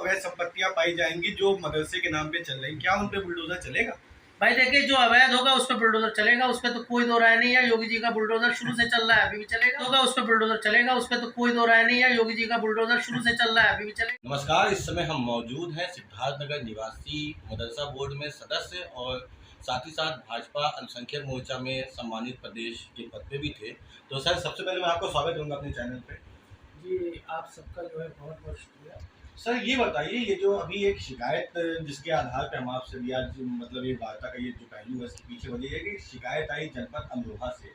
अवैध संपत्तियां पाई जाएंगी जो मदरसे के नाम पे चल रही, क्या उन पे बुलडोजर चलेगा? भाई देखिए, जो अवैध होगा उस पर बुलडोजर चलेगा, उस पर तो कोई दो राय नहीं है। योगी जी का बुलडोजर शुरू से चल रहा है, अभी भी चलेगा। होगा उस पर बुलडोजर चलेगा, उस पर तो कोई दो राय नहीं है। योगी जी का बुलडोजर शुरू से चल रहा है, अभी भी चलेगा। नमस्कार, इस समय हम मौजूद हैं सिद्धार्थनगर निवासी मदरसा बोर्ड में सदस्य और साथ ही साथ भाजपा अल्पसंख्यक मोर्चा में सम्मानित प्रदेश के पद पे भी थे। तो सर, सबसे पहले मैं आपको स्वागत करूंगा अपने चैनल पे। जी, आप सबका जो है बहुत बहुत शुक्रिया। सर ये बताइए, ये जो अभी एक शिकायत जिसके आधार पे हम आपसे भी आज मतलब ये वार्ता का ये जो पहलू है, इसके पीछे वजह है कि शिकायत आई जनपद अमरोहा से।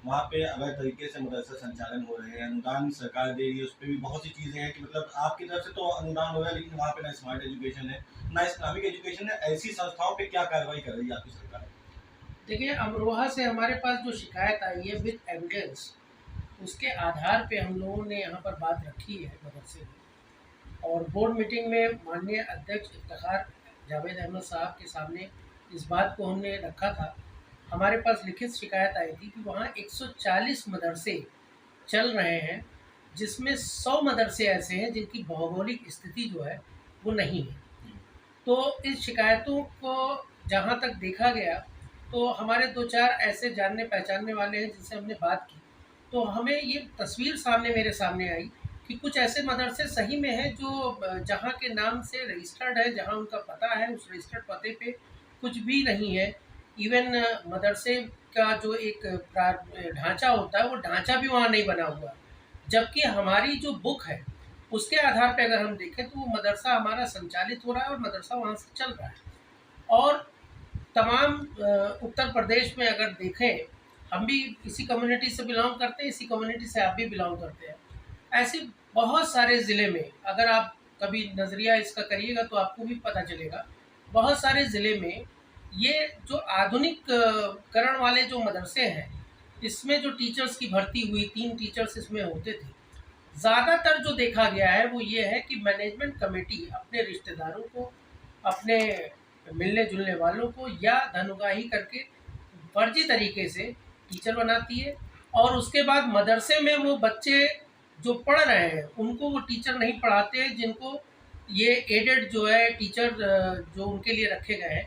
वहाँ पे अवैध तरीके से मदरसा संचालन हो रहे हैं, अनुदान सरकार दे रही है, उस पर भी बहुत सी चीज़ें हैं कि मतलब आपकी तरफ से तो अनुदान हो रहा है, लेकिन वहाँ पे ना स्मार्ट एजुकेशन है, ना इस्लामिक एजुकेशन है। ऐसी संस्थाओं पे क्या कार्रवाई कर रही है आपकी सरकार? देखिए, अमरोहा से हमारे पास जो शिकायत आई है विद एविडेंस, उसके आधार पे हम लोगों ने यहाँ पर बात रखी है मदरसे में, और बोर्ड मीटिंग में माननीय अध्यक्ष इफ्तिखार जावेद अहमद साहब के सामने इस बात को हमने रखा था। हमारे पास लिखित शिकायत आई थी कि वहाँ 140 मदरसे चल रहे हैं, जिसमें 100 मदरसे ऐसे हैं जिनकी भौगोलिक स्थिति जो है वो नहीं है। तो इस शिकायतों को जहाँ तक देखा गया, तो हमारे 2-4 ऐसे जानने पहचानने वाले हैं जिनसे हमने बात की, तो हमें ये तस्वीर मेरे सामने आई कि कुछ ऐसे मदरसे सही में हैं जो जहाँ के नाम से रजिस्टर्ड है, जहाँ उनका पता है, उस रजिस्टर्ड पते पे कुछ भी नहीं है। इवन मदरसे का जो एक ढांचा होता है, वो ढांचा भी वहाँ नहीं बना हुआ। जबकि हमारी जो बुक है, उसके आधार पे अगर हम देखें तो वो मदरसा हमारा संचालित हो रहा है और मदरसा वहाँ से चल रहा है। और तमाम उत्तर प्रदेश में अगर देखें, हम भी इसी कम्युनिटी से बिलोंग करते हैं, इसी कम्युनिटी से आप भी बिलोंग करते हैं। ऐसे बहुत सारे ज़िले में अगर आप कभी नज़रिया इसका करिएगा तो आपको भी पता चलेगा। बहुत सारे ज़िले में ये जो आधुनिककरण वाले जो मदरसे हैं, इसमें जो टीचर्स की भर्ती हुई, 3 टीचर्स इसमें होते थे। ज़्यादातर जो देखा गया है वो ये है कि मैनेजमेंट कमेटी अपने रिश्तेदारों को, अपने मिलने-जुलने वालों को या धन-उगाही करके फर्जी तरीके से टीचर बनाती है, और उसके बाद मदरसे में वो बच्चे जो पढ़ रहे हैं उनको वो टीचर नहीं पढ़ाते हैं, जिनको ये एडेड जो है टीचर जो उनके लिए रखे गए हैं,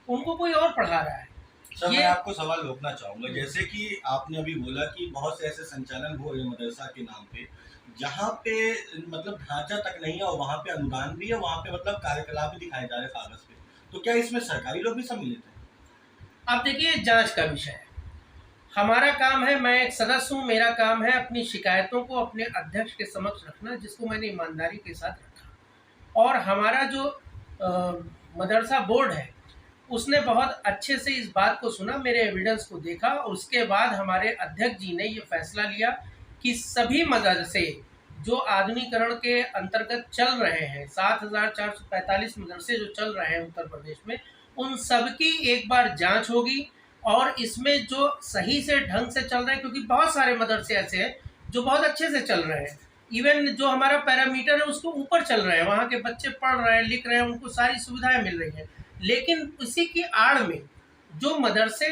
उनको कोई और पढ़ा रहा है। सर मैं आपको सवाल रोकना चाहूँगा, जैसे कि आपने अभी बोला कि बहुत से ऐसे संचालन हो रहे हैं मदरसा के नाम पे, जहाँ पे मतलब ढांचा तक नहीं है और वहाँ पे अनुदान भी है, वहाँ पे मतलब कार्यकलाप भी दिखाए जा रहे हैं कागज पे, तो क्या इसमें सरकारी लोग भी सम्मिलित हैं? आप देखिए, जांच का विषय है। हमारा काम है, मैं एक सदस्य हूँ, मेरा काम है अपनी शिकायतों को अपने अध्यक्ष के समक्ष रखना, जिसको मैंने ईमानदारी के साथ रखा। और हमारा जो मदरसा बोर्ड है, उसने बहुत अच्छे से इस बात को सुना, मेरे एविडेंस को देखा, और उसके बाद हमारे अध्यक्ष जी ने ये फैसला लिया कि सभी मदरसे जो आधुनिकीकरण के अंतर्गत चल रहे हैं, 7,445 मदरसे जो चल रहे हैं उत्तर प्रदेश में, उन सब की एक बार जांच होगी। और इसमें जो सही से ढंग से चल रहे हैं, क्योंकि बहुत सारे मदरसे ऐसे हैं जो बहुत अच्छे से चल रहे हैं, इवन जो हमारा पैरामीटर है उसको ऊपर चल रहे हैं, वहाँ के बच्चे पढ़ रहे हैं, लिख रहे हैं, उनको सारी सुविधाएं मिल रही हैं। लेकिन इसी की आड़ में जो मदरसे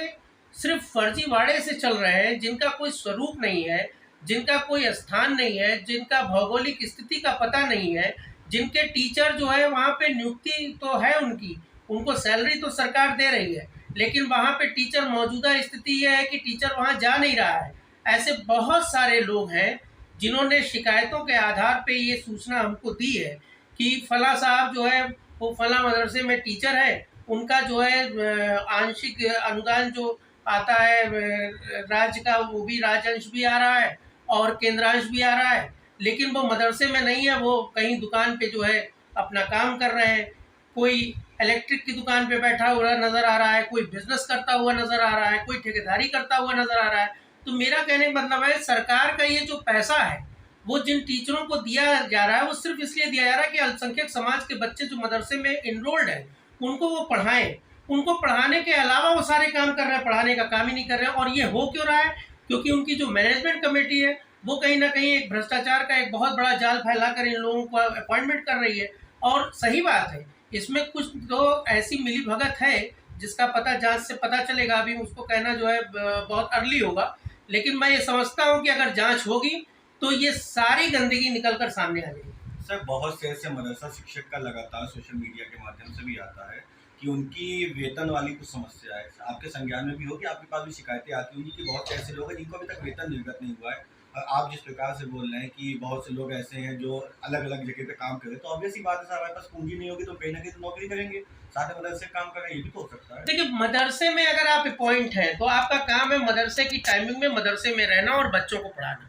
सिर्फ फर्जीवाड़े से चल रहे हैं, जिनका कोई स्वरूप नहीं है, जिनका कोई स्थान नहीं है, जिनका भौगोलिक स्थिति का पता नहीं है, जिनके टीचर जो है वहाँ पे नियुक्ति तो है उनकी, उनको सैलरी तो सरकार दे रही है, लेकिन वहाँ पे टीचर मौजूदा स्थिति ये है कि टीचर वहाँ जा नहीं रहा है। ऐसे बहुत सारे लोग हैं जिन्होंने शिकायतों के आधार पे ये सूचना हमको दी है कि फला साहब जो है वो फला मदरसे में टीचर है, उनका जो है आंशिक अनुदान जो आता है राज्य का, वो भी राज्यांश भी आ रहा है और केंद्रांश भी आ रहा है, लेकिन वो मदरसे में नहीं है, वो कहीं दुकान पे जो है अपना काम कर रहे हैं। कोई इलेक्ट्रिक की दुकान पे बैठा हुआ नज़र आ रहा है, कोई बिजनेस करता हुआ नज़र आ रहा है, कोई ठेकेदारी करता हुआ नज़र आ रहा है। तो मेरा कहने का मतलब है, सरकार का ये जो पैसा है वो जिन टीचरों को दिया जा रहा है, वो सिर्फ इसलिए दिया जा रहा है कि अल्पसंख्यक समाज के बच्चे जो मदरसे में इनरोल्ड हैं उनको वो पढ़ाएं। उनको पढ़ाने के अलावा वो सारे काम कर रहे हैं, पढ़ाने का काम ही नहीं कर रहे हैं। और ये हो क्यों रहा है? क्योंकि उनकी जो मैनेजमेंट कमेटी है वो कहीं ना कहीं एक भ्रष्टाचार का एक बहुत बड़ा जाल फैलाकर इन लोगों को अपॉइंटमेंट कर रही है। और सही बात है, इसमें कुछ तो ऐसी मिलीभगत है जिसका पता जांच से पता चलेगा, अभी उसको कहना जो है बहुत अर्ली होगा। लेकिन मैं ये समझता हूँ कि अगर जांच होगी तो ये सारी गंदगी निकल कर सामने आ जाएगी। सर बहुत से ऐसे मदरसा शिक्षक का लगातार सोशल मीडिया के माध्यम से भी आता है कि उनकी वेतन वाली कुछ समस्या है, आपके संज्ञान में भी होगी, आपके पास भी शिकायतें आती होंगी कि बहुत से ऐसे लोग हैं जिनको अभी तक वेतन निर्गत नहीं हुआ है। और आप जिस प्रकार से बोल रहे हैं कि बहुत से लोग ऐसे हैं जो अलग अलग जगह पे काम कर रहे हैं, तो ऑब्वियस ही बात है सर, हमारे पास पूंजी नहीं होगी तो कहीं ना कहीं तो नौकरी करेंगे, साथ में मदरसे काम कर रहे हैं, ये भी तो हो सकता है। देखिए, मदरसे में अगर आप अपॉइंट हैं तो आपका काम है मदरसे की टाइमिंग में मदरसे में रहना और बच्चों को पढ़ाना।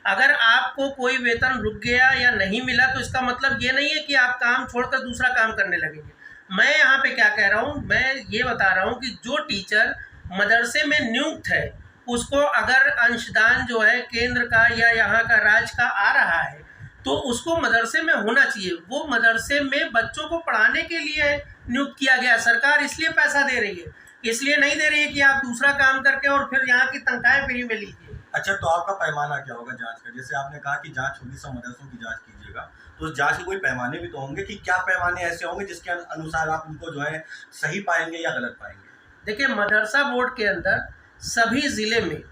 अगर आपको कोई वेतन रुक गया या नहीं मिला तो इसका मतलब ये नहीं है कि आप काम छोड़कर दूसरा काम करने लगेंगे। मैं यहाँ पे क्या कह रहा हूँ, मैं ये बता रहा हूँ कि जो टीचर मदरसे में नियुक्त है उसको अगर अंशदान जो है केंद्र का या यहाँ का राज्य का आ रहा है तो उसको मदरसे में होना चाहिए। वो मदरसे में बच्चों को पढ़ाने के लिए नियुक्त किया गया, सरकार इसलिए पैसा दे रही है, इसलिए नहीं दे रही है कि आप दूसरा काम करके और फिर यहाँ की तनख्वाहें फ्री में लीजिए। अच्छा, तो आपका पैमाना क्या होगा जांच का? जैसे आपने कहा कि जांच होगी, सब मदरसों की जांच कीजिएगा, तो उस जांच के कोई पैमाने भी तो होंगे कि क्या पैमाने ऐसे होंगे जिसके अनुसार आप उनको जो है सही पाएंगे या गलत पाएंगे? देखिए, मदरसा बोर्ड के अंदर सभी ज़िले में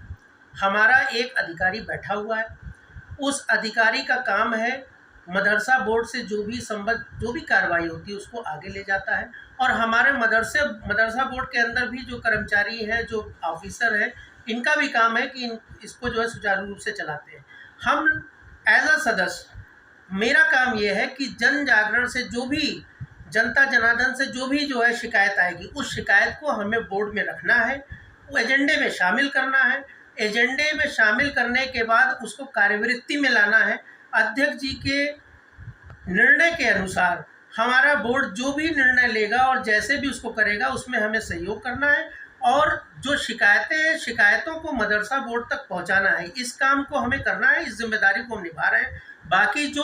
हमारा एक अधिकारी बैठा हुआ है। उस अधिकारी का काम है मदरसा बोर्ड से जो भी कार्रवाई होती है उसको आगे ले जाता है। और हमारे मदरसा बोर्ड के अंदर भी जो कर्मचारी हैं, जो ऑफिसर हैं, इनका भी काम है कि इसको जो है सुचारू रूप से चलाते हैं। हम एज अ सदस्य, मेरा काम ये है कि जन जागरण से जो भी जनता जनार्दन से जो भी जो है शिकायत आएगी, उस शिकायत को हमें बोर्ड में रखना है, वो एजेंडे में शामिल करना है। एजेंडे में शामिल करने के बाद उसको कार्यवृत्ति में लाना है। अध्यक्ष जी के निर्णय के अनुसार हमारा बोर्ड जो भी निर्णय लेगा और जैसे भी उसको करेगा उसमें हमें सहयोग करना है और जो शिकायतें हैं, शिकायतों को मदरसा बोर्ड तक पहुंचाना है। इस काम को हमें करना है, इस जिम्मेदारी को हम निभा रहे हैं। बाकी जो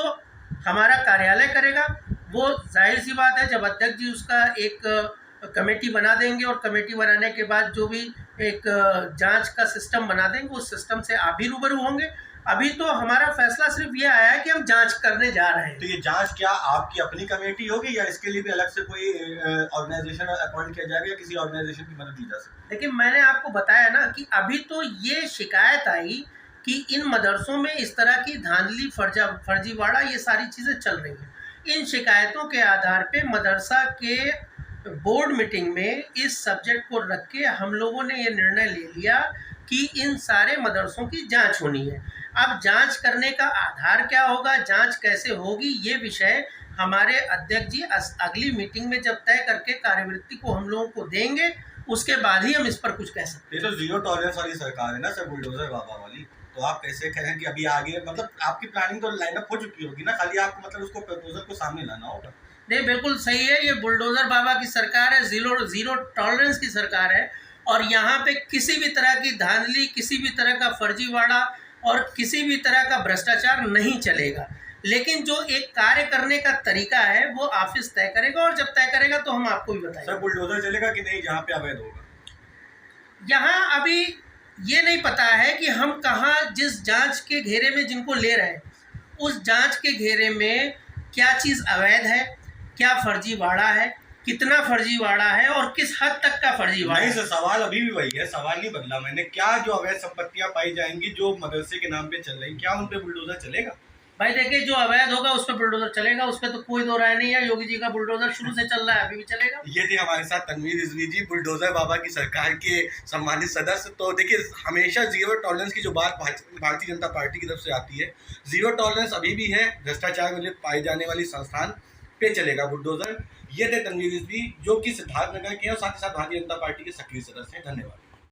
हमारा कार्यालय करेगा वो जाहिर सी बात है, जब अध्यक्ष जी उसका एक कमेटी बना देंगे और कमेटी बनाने के बाद जो भी एक जांच का सिस्टम बना देंगे, उस सिस्टम से आप भी रूबरू होंगे। अभी तो हमारा फैसला सिर्फ ये आया है कि हम जांच करने जा रहे हैं। तो ये जांच क्या आपकी अपनी कमेटी होगी या इसके लिए भी अलग से कोई ऑर्गेनाइजेशन अपॉइंट किया जाएगा या किसी ऑर्गेनाइजेशन की मदद ली जा सकती है? देखिए, मैंने आपको बताया ना कि अभी तो ये शिकायत आई कि इन मदरसों में इस तरह की धांधली, फर्जीवाड़ा, ये सारी चीज़ें चल रही हैं। इन शिकायतों के आधार पे मदरसा के बोर्ड मीटिंग में इस सब्जेक्ट को रख के हम लोगों ने ये निर्णय ले लिया कि इन सारे मदरसों की जांच होनी है। अब जांच करने का आधार क्या होगा, जांच कैसे होगी, ये विषय हमारे अध्यक्ष जी अगली मीटिंग में जब तय करके कार्यवृत्ति को हम लोगों को देंगे, उसके बाद ही हम इस पर कुछ कह सकते हैं। ये तो जीरो टॉलरेंस वाली सरकार है ना सर, बुलडोजर बाबा वाली, तो आप कैसे कहें कि अभी आगे, मतलब आपकी प्लानिंग तो लाइनअप हो चुकी होगी ना, खाली आपको मतलब उसको प्रपोजल को सामने लाना होगा। नहीं, बिल्कुल सही है, ये बुलडोजर बाबा की सरकार है, जीरो टॉलरेंस की सरकार है और यहाँ पे किसी भी तरह की धांधली, किसी भी तरह का फर्जीवाड़ा और किसी भी तरह का भ्रष्टाचार नहीं चलेगा। लेकिन जो एक कार्य करने का तरीका है वो ऑफिस तय करेगा और जब तय करेगा तो हम आपको भी बताएंगे। सर, बुलडोजर चलेगा कि नहीं जहाँ पे अवैध होगा? यहाँ अभी ये नहीं पता है कि हम कहाँ, जिस जांच के घेरे में जिनको ले रहे हैं, उस जांच के घेरे में क्या चीज़ अवैध है, क्या फर्जीवाड़ा है, कितना फर्जीवाड़ा है और किस हद तक का फर्जीवाड़ा है। नहीं सर, सवाल अभी भी वही है, सवाल नहीं बदला मैंने। क्या जो अवैध संपत्तियां पाई जाएंगी जो मदरसे के नाम पे चल रही, क्या उन पे बुलडोजर चलेगा? भाई देखिए, जो अवैध होगा उस पर बुलडोजर चलेगा, उस पर तो कोई दो राय नहीं है। योगी जी का बुलडोजर शुरू से चल रहा है, अभी भी चलेगा। ये थी हमारे साथ तनवीर रिजवी जी, बुलडोजर बाबा की सरकार के सम्मानित सदस्य। तो देखिए, हमेशा जीरो टॉलरेंस की जो बात भारतीय जनता पार्टी की तरफ से आती है, जीरो टॉलरेंस अभी भी है। भ्रष्टाचार में पाई जाने वाली संस्थान पे चलेगा बुलडोजर। ये थे तनवीर रिजवी जो कि सिद्धार्थनगर के हैं और साथ ही साथ भारतीय जनता पार्टी के सक्रिय सदस्य हैं। धन्यवाद।